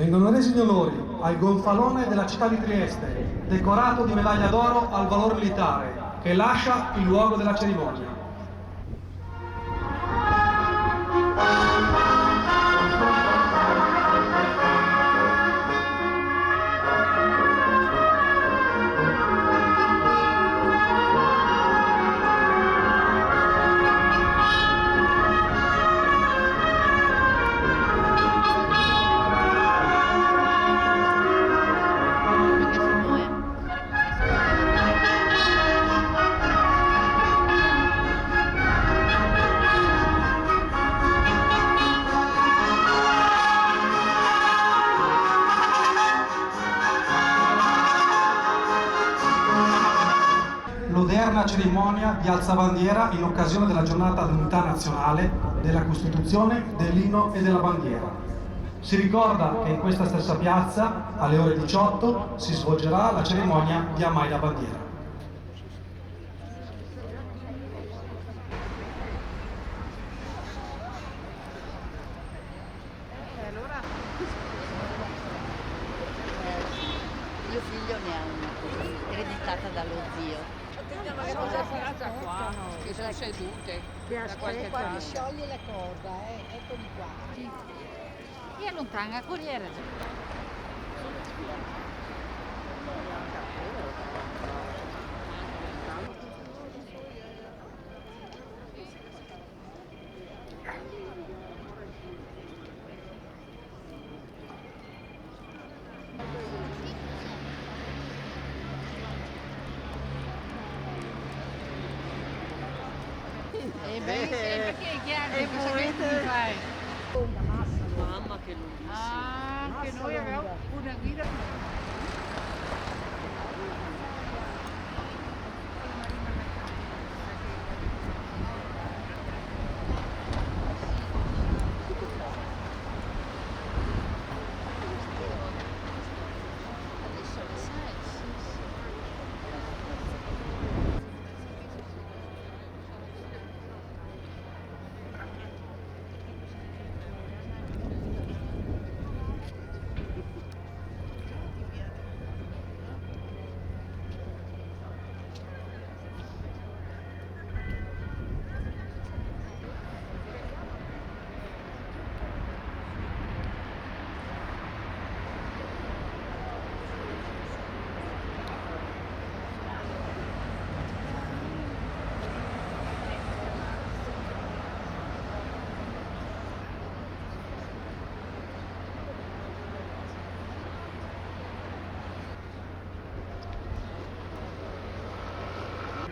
Vengono resi gli onori al gonfalone della città di Trieste, decorato di medaglia d'oro al valor militare, che lascia il luogo della cerimonia. L'odierna cerimonia di alzabandiera in occasione della giornata dell'unità nazionale, della Costituzione, dell'inno e della bandiera. Si ricorda che in questa stessa piazza, alle ore 18, si svolgerà la cerimonia di Amai la bandiera. Mio figlio ne ha una così, ereditata dallo zio. Attendiamo che cosa sarà già qua, che sono sedute da qualche Qua mi tempo. scioglie la corda, eccoli qua. E allontana corriere. Perché è chiaro, cosa che tu fai? Mamma che lunghissimo. Ah, anche noi abbiamo una guida.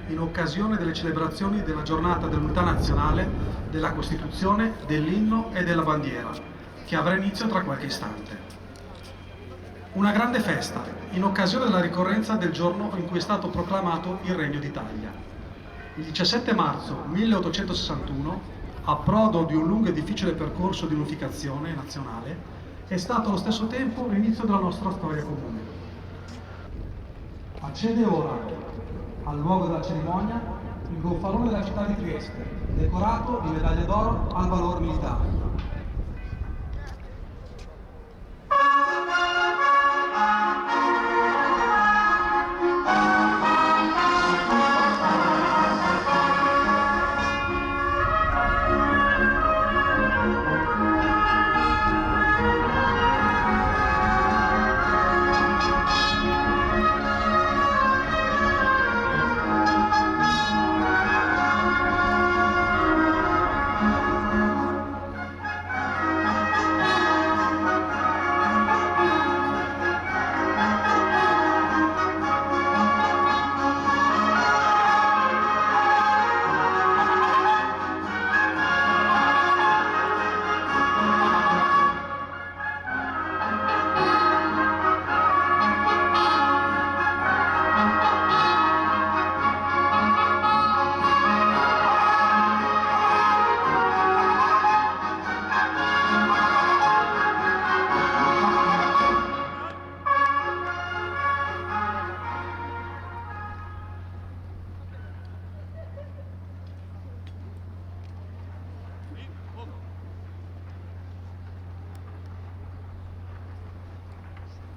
In occasione delle celebrazioni della giornata dell'unità nazionale, della Costituzione, dell'inno e della bandiera, che avrà inizio tra qualche istante. Una grande festa, in occasione della ricorrenza del giorno in cui è stato proclamato il Regno d'Italia. Il 17 marzo 1861, approdo di un lungo e difficile percorso di unificazione nazionale, è stato allo stesso tempo l'inizio della nostra storia comune. Accede ora al luogo della cerimonia il gonfalone della città di Trieste, decorato di medaglia d'oro al valor militare.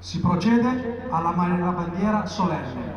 Si procede alla bandiera solenne.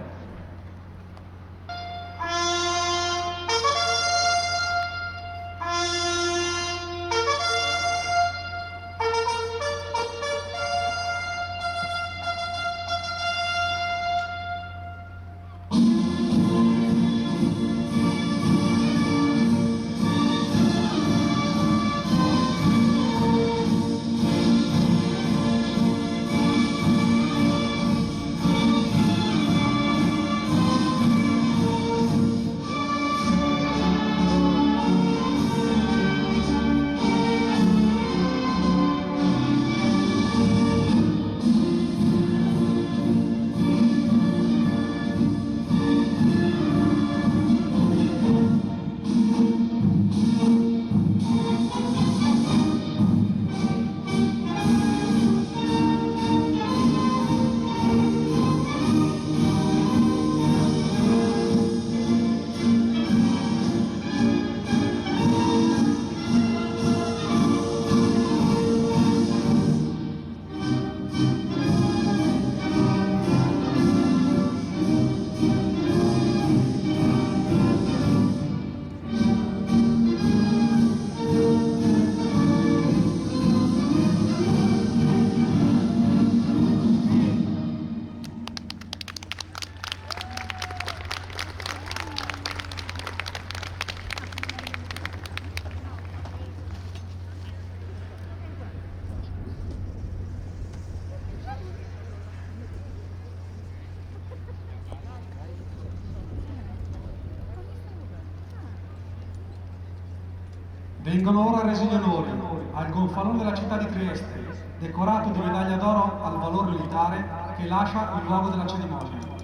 Vengono ora resi gli onori al gonfalone della città di Trieste, decorato di medaglia d'oro al valor militare, che lascia il luogo della cerimonia.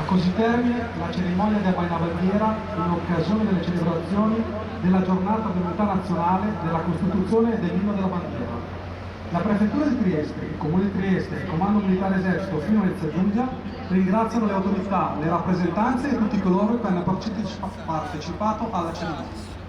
Così termina la cerimonia di Abbaina Bandiera in occasione delle celebrazioni della giornata dell'unità nazionale, della Costituzione e dell'inno della bandiera. La Prefettura di Trieste, il Comune di Trieste e il Comando Militare Esercito fino a Venezia Giulia ringraziano le autorità, le rappresentanze e tutti coloro che hanno partecipato alla cerimonia.